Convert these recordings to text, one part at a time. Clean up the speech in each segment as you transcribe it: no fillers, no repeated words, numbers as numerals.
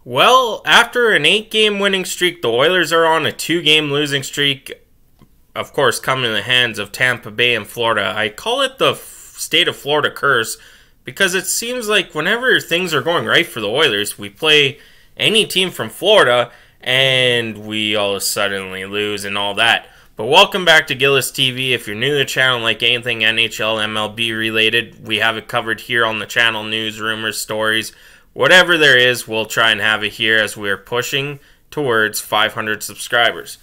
Well, after an 8-game winning streak, the Oilers are on a 2-game losing streak, of course, coming in the hands of Tampa Bay and Florida. I call it the state of Florida curse because it seems like whenever things are going right for the Oilers, we play any team from Florida and we all suddenly lose and all that. But welcome back to Gillis TV. If you're new to the channel, like anything NHL, MLB related, we have it covered here on the channel. News, rumors, stories, whatever there is, we'll try and have it here as we're pushing towards 500 subscribers.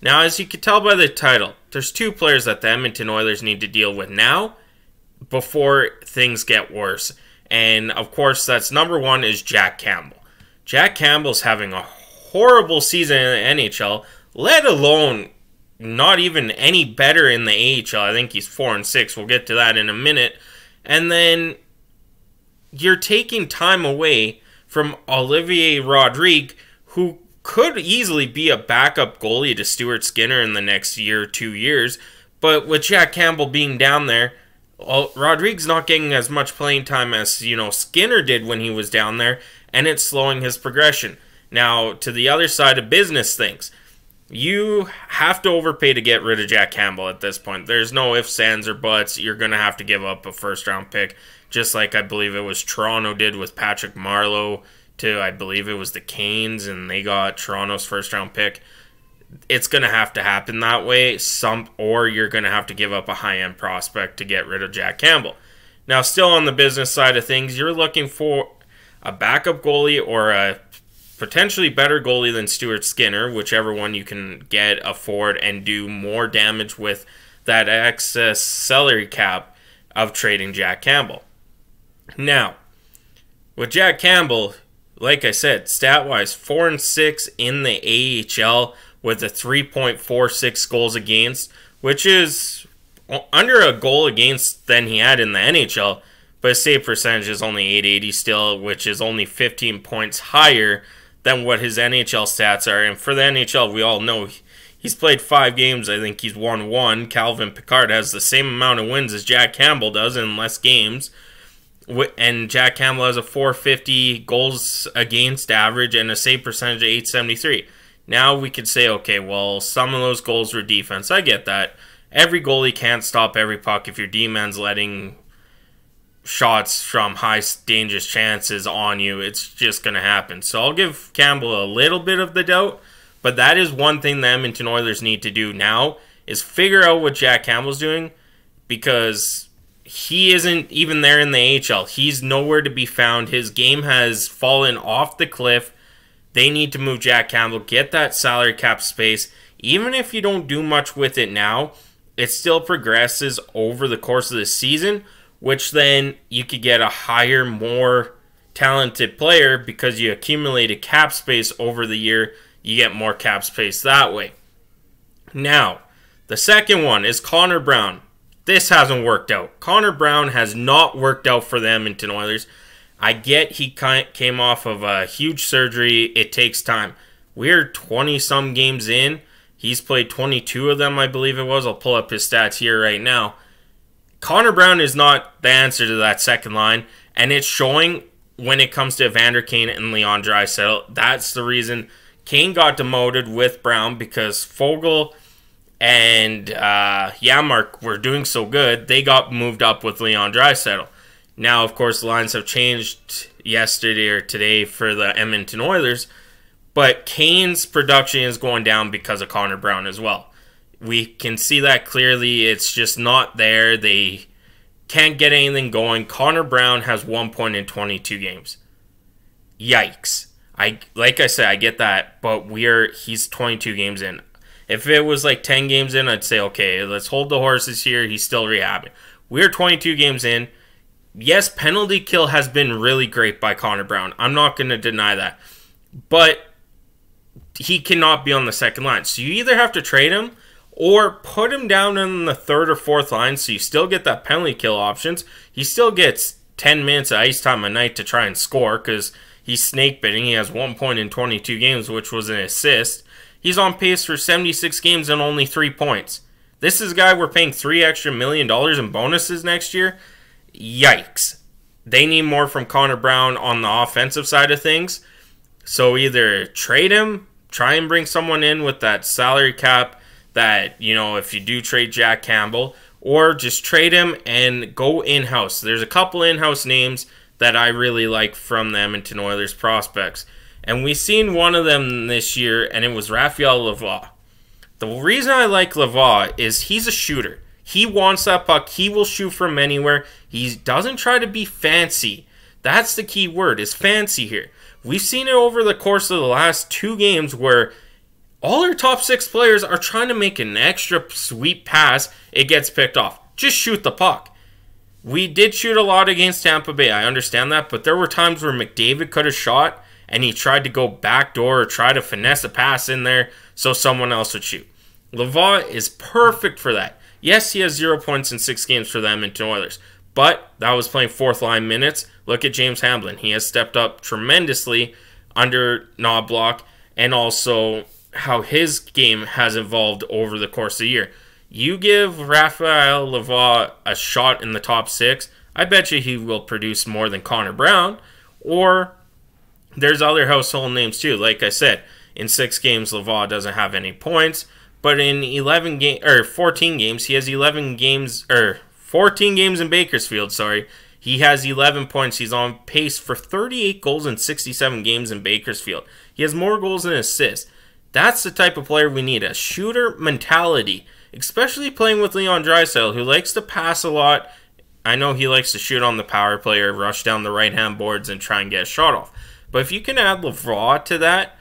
Now, as you can tell by the title, there's two players that the Edmonton Oilers need to deal with now before things get worse. And, of course, that's number one is Jack Campbell. Jack Campbell's having a horrible season in the NHL, let alone not even any better in the AHL. I think he's 4-6. We'll get to that in a minute. And then you're taking time away from Olivier Rodrigue, who could easily be a backup goalie to Stuart Skinner in the next year or 2 years. But with Jack Campbell being down there, Rodrigue's not getting as much playing time as, Skinner did when he was down there, and it's slowing his progression. Now, to the other side of business things, you have to overpay to get rid of Jack Campbell at this point. There's no ifs, ands, or buts. You're going to have to give up a first-round pick, just like I believe it was Toronto did with Patrick Marleau to, I believe it was the Canes, and they got Toronto's first-round pick. It's going to have to happen that way, or you're going to have to give up a high-end prospect to get rid of Jack Campbell. Now, still on the business side of things, you're looking for a backup goalie or a potentially better goalie than Stuart Skinner, whichever one you can get, afford, and do more damage with that excess salary cap of trading Jack Campbell. Now, with Jack Campbell, like I said, stat-wise, 4-6 in the AHL with a 3.46 goals against, which is under a goal against than he had in the NHL, but his save percentage is only .880 still, which is only 15 points higher than what his NHL stats are. And for the NHL, we all know he's played 5 games. I think he's won 1. Calvin Pickard has the same amount of wins as Jack Campbell does in less games. And Jack Campbell has a .450 goals against average and a save percentage of .873. Now we could say, okay, well, some of those goals were defense. I get that. Every goalie can't stop every puck if your D-man's letting shots from high dangerous chances on you. It's just going to happen. So I'll give Campbell a little bit of the doubt, but that is one thing the Edmonton Oilers need to do now is figure out what Jack Campbell's doing, because he isn't even there in the AHL. He's nowhere to be found. His game has fallen off the cliff. They need to move Jack Campbell, get that salary cap space. Even if you don't do much with it now, it still progresses over the course of the season, which then you could get a higher, more talented player because you accumulated cap space over the year. You get more cap space that way. Now, the second one is Connor Brown. This hasn't worked out. Connor Brown has not worked out for the Edmonton Oilers. I get he came off of a huge surgery. It takes time. We're 20-some games in. He's played 22 of them, I believe it was. I'll pull up his stats here right now. Connor Brown is not the answer to that second line, and it's showing when it comes to Evander Kane and Leon Draisaitl. That's the reason Kane got demoted with Brown, because Foegele and Janmark were doing so good, they got moved up with Leon Draisaitl. Now, of course, the lines have changed yesterday or today for the Edmonton Oilers, but Kane's production is going down because of Connor Brown as well. We can see that clearly. It's just not there. They can't get anything going. Connor Brown has 1 point in 22 games. Yikes. Like I said, I get that, but he's 22 games in. If it was like 10 games in, I'd say, okay, let's hold the horses here. He's still rehabbing. We're 22 games in. Yes, penalty kill has been really great by Connor Brown. I'm not going to deny that. But he cannot be on the second line. So you either have to trade him or put him down in the third or fourth line so you still get that penalty kill options. He still gets 10 minutes of ice time a night to try and score because he's snake biting. He has 1 point in 22 games, which was an assist. He's on pace for 76 games and only 3 points. This is a guy we're paying $3 million in bonuses next year. Yikes. They need more from Connor Brown on the offensive side of things. So either trade him, try and bring someone in with that salary cap that, if you do trade Jack Campbell, or just trade him and go in-house. There's a couple in-house names that I really like from the Edmonton Oilers prospects. And we've seen one of them this year, and it was Raphael Lavoie. The reason I like Lavoie is he's a shooter. He wants that puck. He will shoot from anywhere. He doesn't try to be fancy. That's the key word, is fancy here. We've seen it over the course of the last 2 games where all our top 6 players are trying to make an extra sweet pass. It gets picked off. Just shoot the puck. We did shoot a lot against Tampa Bay. I understand that. But there were times where McDavid could have shot and he tried to go backdoor or try to finesse a pass in there so someone else would shoot. Lavoie is perfect for that. Yes, he has 0 points in 6 games for the Edmonton Oilers. But that was playing 4th line minutes. Look at James Hamblin. He has stepped up tremendously under Knobloch, and also how his game has evolved over the course of the year. You give Raphael Lavoie a shot in the top 6, I bet you he will produce more than Connor Brown. Or there's other household names too. Like I said, in 6 games, Lavoie doesn't have any points. But in 14 games, he has 14 games in Bakersfield, sorry. He has 11 points. He's on pace for 38 goals in 67 games in Bakersfield. He has more goals than assists. That's the type of player we need, a shooter mentality, especially playing with Leon Draisaitl, who likes to pass a lot. I know he likes to shoot on the power play or rush down the right-hand boards and try and get a shot off. But if you can add Lavoie to that,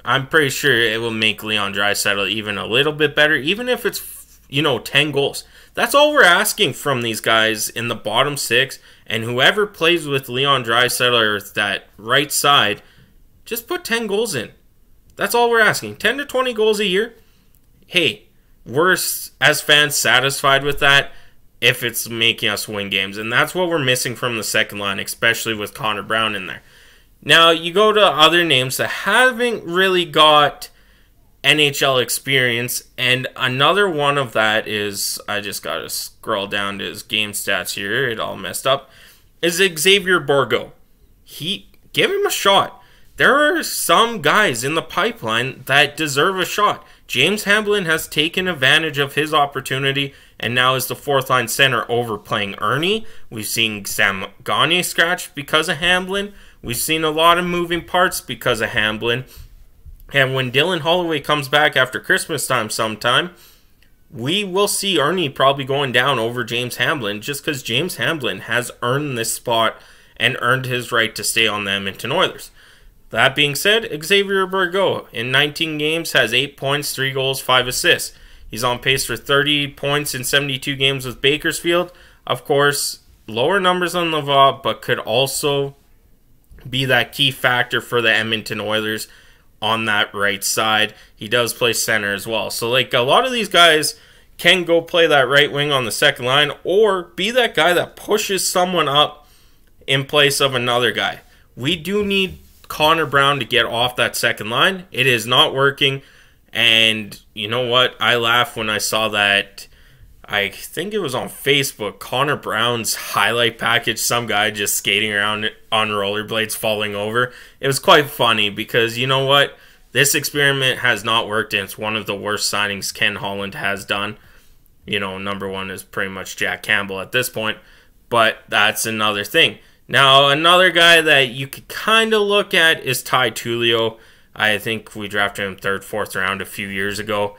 I'm pretty sure it will make Leon Draisaitl even a little bit better, even if it's, 10 goals. That's all we're asking from these guys in the bottom 6, and whoever plays with Leon Draisaitl or that right side, just put 10 goals in. That's all we're asking. 10 to 20 goals a year. Hey, we're, as fans, satisfied with that if it's making us win games, and that's what we're missing from the second line, especially with Connor Brown in there. Now, you go to other names that haven't really got NHL experience, and another one of that is, I just got to scroll down to his game stats here, it all messed up, is Xavier Bourgault. Give him a shot. There are some guys in the pipeline that deserve a shot. James Hamblin has taken advantage of his opportunity and now is the 4th line center overplaying Ernie. We've seen Sam Gagner scratch because of Hamblin. We've seen a lot of moving parts because of Hamblin. And when Dylan Holloway comes back after Christmas time sometime, we will see Ernie probably going down over James Hamblin just because James Hamblin has earned this spot and earned his right to stay on the Edmonton Oilers. That being said, Xavier Bourgault in 19 games has 8 points, 3 goals, 5 assists. He's on pace for 30 points in 72 games with Bakersfield. Of course, lower numbers on Lavoie, but could also be that key factor for the Edmonton Oilers on that right side. He does play center as well. So, a lot of these guys can go play that right wing on the second line or be that guy that pushes someone up in place of another guy. We do need Connor Brown to get off that second line. It is not working. And you know what? I laughed when I saw that. I think it was on Facebook, Connor Brown's highlight package, some guy just skating around on rollerblades falling over. It was quite funny because, you know what? This experiment has not worked, and it's one of the worst signings Ken Holland has done. Number 1 is pretty much Jack Campbell at this point, but that's another thing. Now, another guy that you could kind of look at is Ty Tullio. I think we drafted him 3rd, 4th round a few years ago.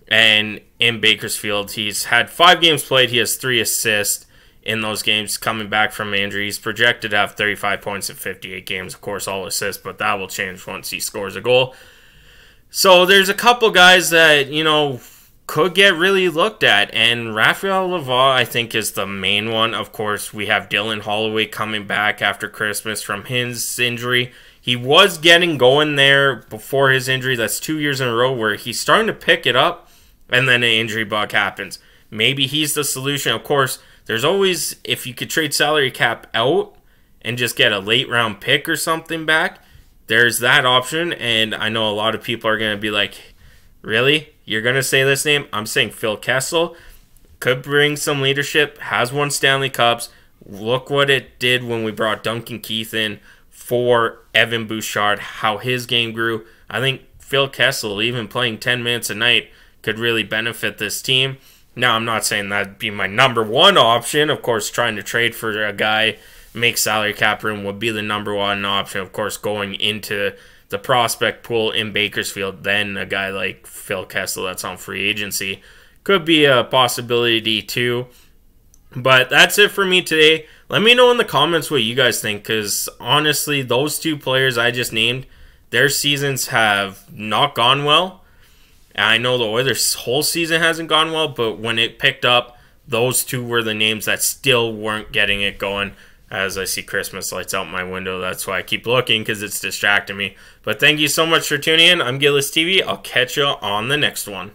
And in Bakersfield, he's had 5 games played. He has 3 assists in those games coming back from injury. He's projected to have 35 points in 58 games. Of course, all assists, but that will change once he scores a goal. So there's a couple guys that, could get really looked at. And Raphael Lavoie, I think, is the main one. Of course, we have Dylan Holloway coming back after Christmas from his injury. He was getting going there before his injury. That's 2 years in a row where he's starting to pick it up. And then an injury bug happens. Maybe he's the solution. Of course, there's always, if you could trade salary cap out and just get a late round pick or something back, there's that option. And I know a lot of people are going to be like, really? You're going to say this name? I'm saying Phil Kessel. Could bring some leadership. Has won Stanley Cups. Look what it did when we brought Duncan Keith in for Evan Bouchard, how his game grew. I think Phil Kessel, even playing 10 minutes a night, could really benefit this team. Now, I'm not saying that'd be my number one option. Of course, trying to trade for a guy, make salary cap room would be the number one option. Of course, going into the prospect pool in Bakersfield, then a guy like Phil Kessel that's on free agency could be a possibility too. But that's it for me today. Let me know in the comments what you guys think, because honestly, those two players I just named, their seasons have not gone well. I know the Oilers' whole season hasn't gone well, but when it picked up, those two were the names that still weren't getting it going. As I see Christmas lights out my window, that's why I keep looking, because it's distracting me. But thank you so much for tuning in. I'm Gillis TV. I'll catch you on the next one.